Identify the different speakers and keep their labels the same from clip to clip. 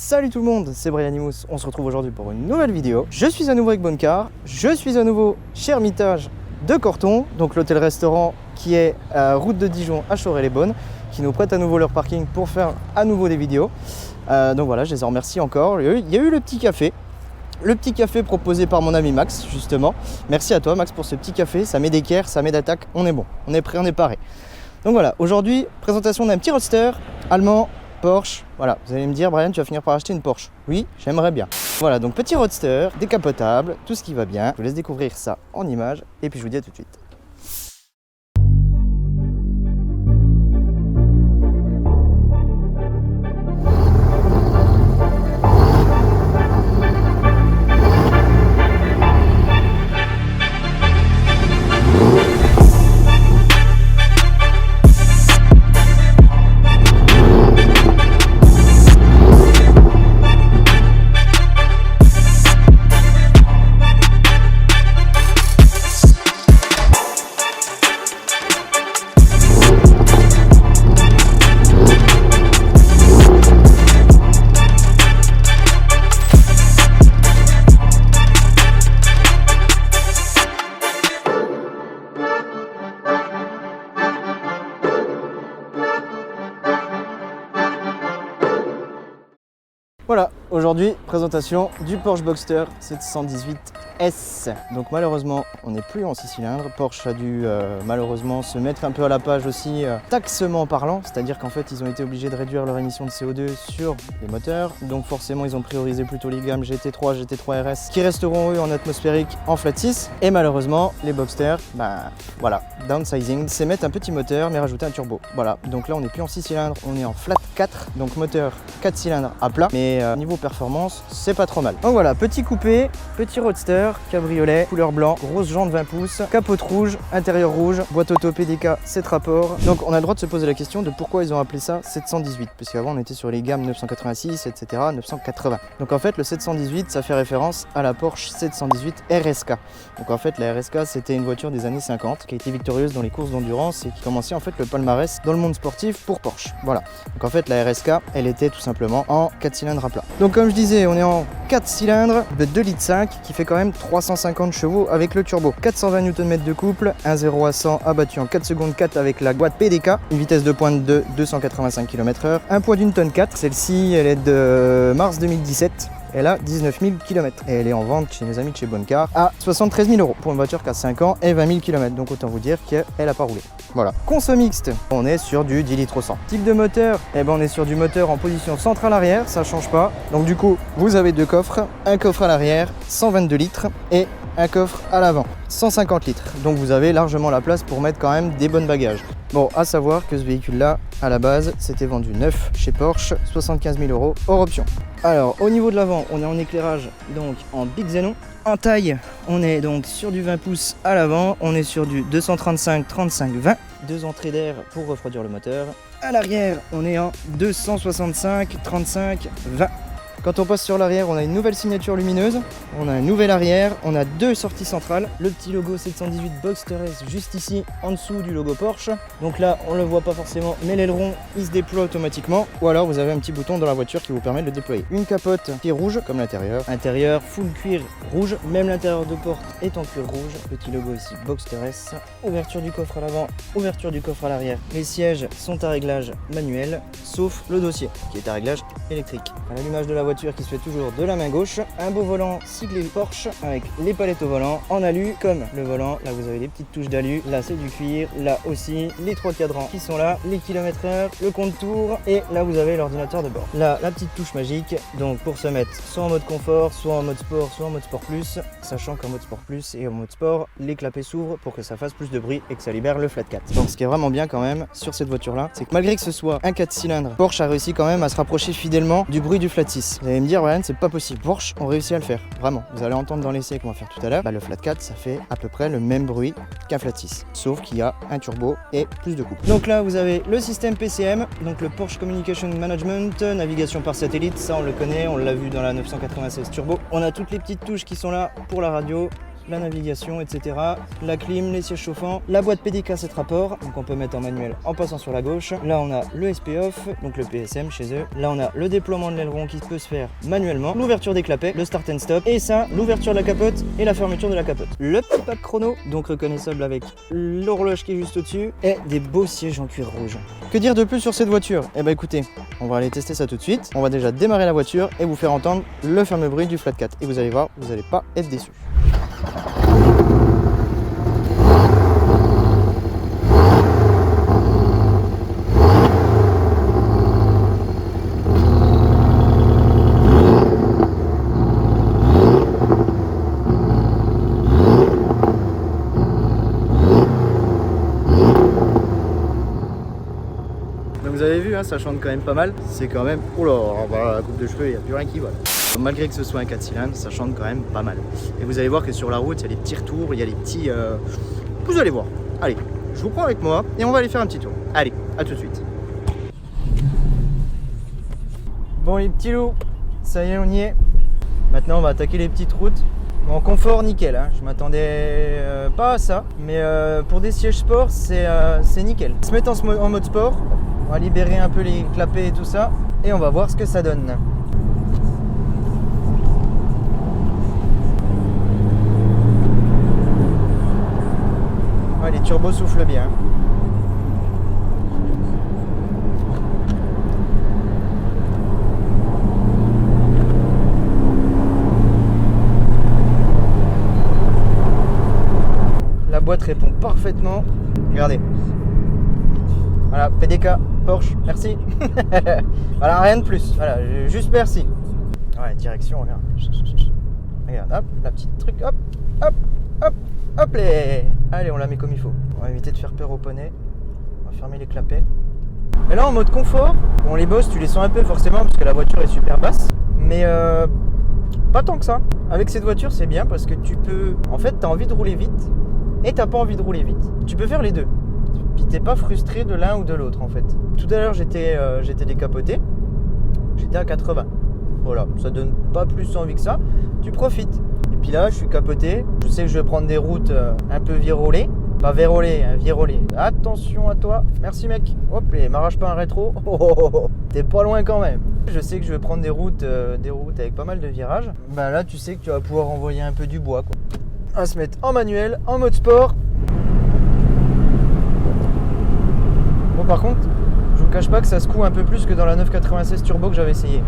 Speaker 1: Salut tout le monde, c'est Brianimous, on se retrouve aujourd'hui pour une nouvelle vidéo. Je suis à nouveau avec Bonnecar, je suis à nouveau chez Hermitage de Corton, donc l'hôtel-restaurant qui est à route de Dijon à Chorey-les-Beaunes, qui nous prête à nouveau leur parking pour faire à nouveau des vidéos. Donc voilà, je les en remercie encore. Il y a eu le petit café. Le petit café proposé par mon ami Max, justement. Merci à toi Max pour ce petit café, ça met d'équerre, ça met d'attaque, on est bon, on est prêt, on est paré. Donc voilà, aujourd'hui, présentation d'un petit roadster allemand, Porsche. Voilà, vous allez me dire, Brian, tu vas finir par acheter une Porsche. Oui, j'aimerais bien. Voilà, donc petit roadster, décapotable, tout ce qui va bien. Je vous laisse découvrir ça en images et puis je vous dis à tout de suite. Voilà, aujourd'hui, présentation du Porsche Boxster 718S. Donc malheureusement, on n'est plus en 6 cylindres. Porsche a dû malheureusement se mettre un peu à la page aussi, taxement parlant. C'est-à-dire qu'en fait, ils ont été obligés de réduire leur émission de CO2 sur les moteurs. Donc forcément, ils ont priorisé plutôt les gammes GT3, GT3 RS, qui resteront eux en atmosphérique en flat 6. Et malheureusement, les Boxster, voilà, downsizing, c'est mettre un petit moteur mais rajouter un turbo. Voilà, donc là, on n'est plus en 6 cylindres, on est en flat 4. Donc moteur 4 cylindres à plat. Mais niveau performance, c'est pas trop mal. Donc voilà, petit coupé, petit roadster, cabriolet, couleur blanc, grosse jante 20 pouces, capote rouge, intérieur rouge, boîte auto PDK 7 rapports. Donc on a le droit de se poser la question de pourquoi ils ont appelé ça 718, parce qu'avant on était sur les gammes 986, etc., 980. Donc en fait le 718, ça fait référence à la Porsche 718 RSK. Donc en fait la RSK, c'était une voiture des années 50 qui a été victorieuse dans les courses d'endurance et qui commençait en fait le palmarès dans le monde sportif pour Porsche. Voilà. Donc en fait la RSK, elle était tout simplement en 4 cylindres à plat. Donc comme je disais, on est en 4 cylindres de 2,5 litres qui fait quand même 350 chevaux avec le turbo. 420 Nm de couple, 1 0 à 100 abattu en 4 secondes 4 avec la boîte PDK, une vitesse de pointe de 285 km/h, un poids d'une tonne 4. Celle-ci, elle est de mars 2017. Elle a 19 000 km et elle est en vente chez mes amis de chez Bonnecar à 73 000 € pour une voiture qui a 5 ans et 20 000 km. Donc autant vous dire qu'elle n'a pas roulé. Voilà. Conso mixte, on est sur du 10 litres au 100. Type de moteur, on est sur du moteur en position centrale arrière, ça change pas. Donc du coup, vous avez deux coffres, un coffre à l'arrière, 122 litres et un coffre à l'avant, 150 litres. Donc vous avez largement la place pour mettre quand même des bons bagages. Bon, à savoir que ce véhicule-là, à la base, c'était vendu neuf chez Porsche, 75 000 € hors option. Alors, au niveau de l'avant, on est en éclairage, donc en Big Xenon. En taille, on est donc sur du 20 pouces à l'avant, on est sur du 235-35-20. Deux entrées d'air pour refroidir le moteur. À l'arrière, on est en 265-35-20. Quand on passe sur l'arrière, on a une nouvelle signature lumineuse, on a un nouvel arrière, on a deux sorties centrales, le petit logo 718 Boxster S juste ici en dessous du logo Porsche. Donc là, on le voit pas forcément, mais l'aileron il se déploie automatiquement, ou alors vous avez un petit bouton dans la voiture qui vous permet de le déployer. Une capote qui est rouge comme l'intérieur, intérieur full cuir rouge, même l'intérieur de porte est en cuir rouge, petit logo ici Boxster S, ouverture du coffre à l'avant, ouverture du coffre à l'arrière. Les sièges sont à réglage manuel, sauf le dossier qui est à réglage électrique. À l'allumage de la voiture qui se fait toujours de la main gauche, un beau volant siglé Porsche avec les palettes au volant en alu comme le volant. Là vous avez les petites touches d'alu, là c'est du cuir, là aussi les trois cadrans qui sont là, les kilomètres-heure, le compte tour et là vous avez l'ordinateur de bord. Là la petite touche magique, donc pour se mettre soit en mode confort, soit en mode sport, soit en mode sport plus, sachant qu'en mode sport plus et en mode sport les clapets s'ouvrent pour que ça fasse plus de bruit et que ça libère le flat 4. Donc ce qui est vraiment bien quand même sur cette voiture là, c'est que malgré que ce soit un 4 cylindres, Porsche a réussi quand même à se rapprocher fidèlement du bruit du flat 6. Vous allez me dire, Ryan, c'est pas possible. Porsche ont réussi à le faire, vraiment. Vous allez entendre dans l'essai qu'on va faire tout à l'heure, le flat 4 ça fait à peu près le même bruit qu'un flat 6, sauf qu'il y a un turbo et plus de couple. Donc là vous avez le système PCM, donc le Porsche Communication Management, navigation par satellite, ça on le connaît, on l'a vu dans la 996 Turbo. On a toutes les petites touches qui sont là pour la radio, la navigation, etc. La clim, les sièges chauffants, la boîte PDK 7 rapports, donc on peut mettre en manuel en passant sur la gauche. Là on a le SP-Off, donc le PSM chez eux. Là on a le déploiement de l'aileron qui peut se faire manuellement, l'ouverture des clapets, le start and stop, et ça, l'ouverture de la capote et la fermeture de la capote. Le petit pack chrono, donc reconnaissable avec l'horloge qui est juste au-dessus, et des beaux sièges en cuir rouge. Que dire de plus sur cette voiture? Eh ben écoutez, on va aller tester ça tout de suite. On va déjà démarrer la voiture et vous faire entendre le fameux bruit du Flat 4. Et vous allez voir, vous n'allez pas être déçus. Vous avez vu, hein, ça chante quand même pas mal. C'est quand même... Oula, voilà, la coupe de cheveux, il n'y a plus rien qui va. Malgré que ce soit un 4 cylindres, ça chante quand même pas mal. Et vous allez voir que sur la route, il y a les petits retours, il y a les petits... Vous allez voir. Allez, je vous prends avec moi et on va aller faire un petit tour. Allez, à tout de suite. Bon les petits loups, ça y est, on y est. Maintenant, on va attaquer les petites routes. Bon, confort, nickel, hein. Je m'attendais pas à ça. Mais pour des sièges sport, c'est nickel. Se mettre en mode sport. On va libérer un peu les clapets et tout ça. Et on va voir ce que ça donne. Ouais, les turbos soufflent bien. La boîte répond parfaitement. Regardez. Voilà, PDK, Porsche, merci. Voilà, rien de plus. Voilà, juste merci. Ouais, direction, regarde. Regarde, hop, la petite truc, hop, hop, hop, hop, les. Allez, on la met comme il faut. On va éviter de faire peur au poney. On va fermer les clapets. Et là, en mode confort, bon, les bosses, tu les sens un peu forcément parce que la voiture est super basse. Mais pas tant que ça. Avec cette voiture, c'est bien parce que tu peux... En fait, tu as envie de rouler vite et t'as pas envie de rouler vite. Tu peux faire les deux. Puis t'es pas frustré de l'un ou de l'autre en fait. Tout à l'heure j'étais décapoté, j'étais à 80. Voilà, ça donne pas plus envie que ça. Tu profites. Et puis là je suis capoté, je sais que je vais prendre des routes un peu virolées. Pas vérolées, hein, virolées. Attention à toi, merci mec. Hop, et m'arrache pas un rétro. T'es pas loin quand même. Je sais que je vais prendre des routes avec pas mal de virages. Bah là tu sais que tu vas pouvoir envoyer un peu du bois quoi. On va se mettre en manuel, en mode sport. Bon par contre, je vous cache pas que ça secoue un peu plus que dans la 996 turbo que j'avais essayé.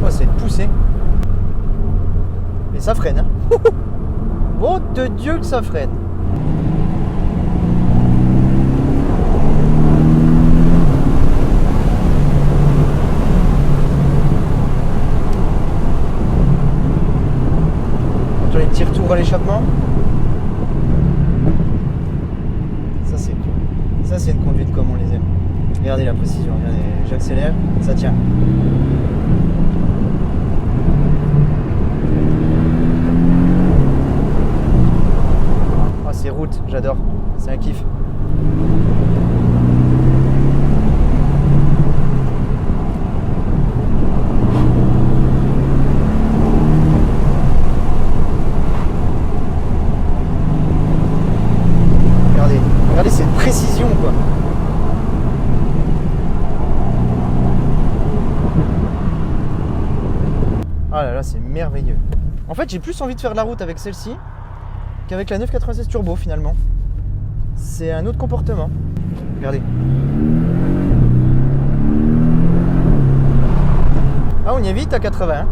Speaker 1: Oh c'est poussé. Et ça freine hein. Bon de Dieu que ça freine. Les petits retours à l'échappement. Ça c'est une conduite comme on les aime. Regardez la précision, regardez, j'accélère, ça tient. Oh ces routes, j'adore, c'est un kiff. Regardez cette précision quoi. Ah là là, c'est merveilleux. En fait, j'ai plus envie de faire de la route avec celle-ci qu'avec la 996 turbo finalement. C'est un autre comportement. Regardez. Ah, on y est vite à 80.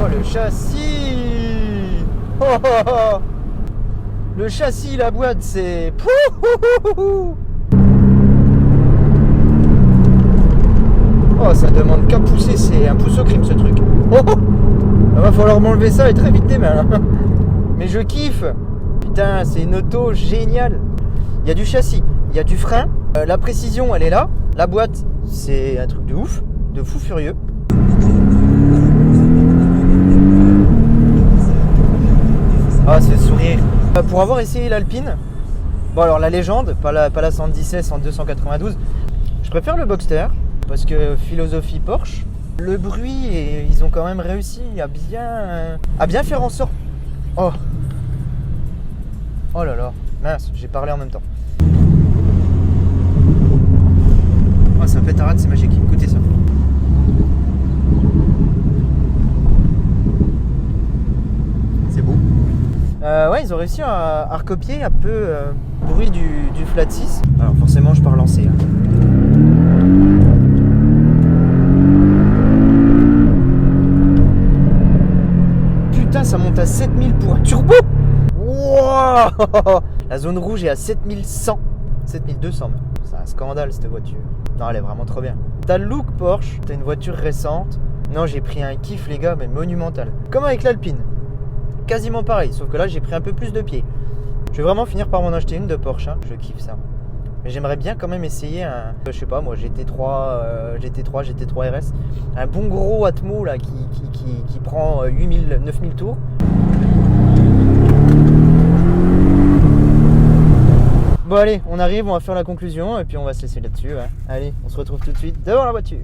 Speaker 1: Oh, le châssis. Oh, oh, oh. Le châssis, la boîte, c'est... Oh, ça demande qu'à pousser, c'est un pouce au crime ce truc. Oh, oh. Il va falloir m'enlever ça et très vite des mains. Mais je kiffe. Putain, c'est une auto géniale. Il y a du châssis, il y a du frein. La précision, elle est là. La boîte, c'est un truc de ouf, de fou furieux. Ah, c'est le sourire. pour avoir essayé l'Alpine, bon alors la légende, pas la 110S en 292, je préfère le Boxster parce que philosophie Porsche. Le bruit, et ils ont quand même réussi à bien faire en sorte. Oh là là, mince, j'ai parlé en même temps. Oh, c'est un pétarade, c'est magique, écoutez ça. C'est beau. Ouais, ils ont réussi à recopier un peu le bruit du Flat 6. Alors forcément, je pars lancer. Hein. Putain, ça monte à 7000 pour un turbo. Wow. La zone rouge est à 7100. 7200 même. C'est un scandale cette voiture. Non, elle est vraiment trop bien. T'as le look Porsche, t'as une voiture récente. Non, j'ai pris un kiff les gars, mais monumental. Comme avec l'Alpine. Quasiment pareil, sauf que là j'ai pris un peu plus de pied. Je vais vraiment finir par m'en acheter une de Porsche, hein. Je kiffe ça. Mais j'aimerais bien quand même essayer un, je sais pas moi, GT3 RS. Un bon gros Atmo là qui prend 9000 tours. Bon allez, on arrive, on va faire la conclusion et puis on va se laisser là-dessus. Hein. Allez, on se retrouve tout de suite devant la voiture.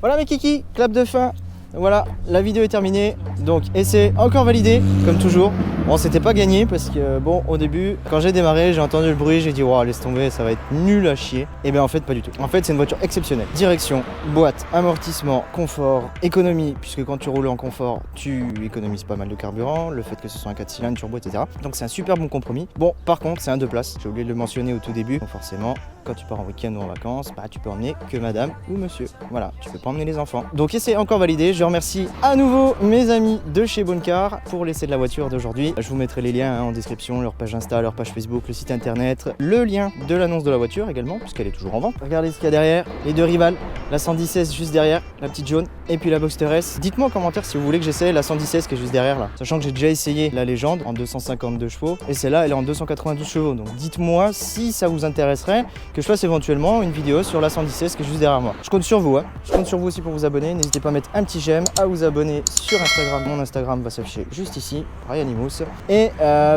Speaker 1: Voilà mes kikis, clap de fin. Voilà, la vidéo est terminée, donc essai encore validé, comme toujours. Bon, c'était pas gagné parce que, bon, au début, quand j'ai démarré, j'ai entendu le bruit, j'ai dit, wow, laisse tomber, ça va être nul à chier. Et bien en fait, pas du tout. En fait, c'est une voiture exceptionnelle. Direction, boîte, amortissement, confort, économie, puisque quand tu roules en confort, tu économises pas mal de carburant, le fait que ce soit un 4 cylindres, turbo, etc. Donc c'est un super bon compromis. Bon, par contre, c'est un 2 places, j'ai oublié de le mentionner au tout début, donc forcément, quand tu pars en week-end ou en vacances, bah tu peux emmener que madame ou monsieur. Voilà, tu peux pas emmener les enfants. Donc essai encore validé. Je remercie à nouveau mes amis de chez Boncar pour l'essai de la voiture d'aujourd'hui. Je vous mettrai les liens en description, leur page Insta, leur page Facebook, le site internet, le lien de l'annonce de la voiture également, puisqu'elle est toujours en vente. Regardez ce qu'il y a derrière, les deux rivales, la 110S juste derrière, la petite jaune, et puis la Boxster S. Dites-moi en commentaire si vous voulez que j'essaye la 110S qui est juste derrière là, sachant que j'ai déjà essayé la légende en 252 chevaux, et celle-là elle est en 292 chevaux. Donc dites-moi si ça vous intéresserait que je fasse éventuellement une vidéo sur la 110S qui est juste derrière moi. Je compte sur vous, hein. Je compte sur vous aussi pour vous abonner. N'hésitez pas à mettre un petit j'aime, à vous abonner sur Instagram. Mon Instagram va s'afficher juste ici, Ryanimous. Et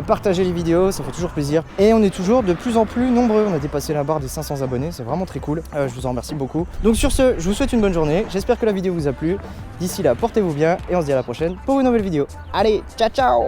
Speaker 1: partagez les vidéos, ça fait toujours plaisir. Et on est toujours de plus en plus nombreux. On a dépassé la barre des 500 abonnés, c'est vraiment très cool. Je vous en remercie beaucoup. Donc sur ce, je vous souhaite une bonne journée. J'espère que la vidéo vous a plu. D'ici là, portez-vous bien et on se dit à la prochaine pour une nouvelle vidéo. Allez, ciao ciao!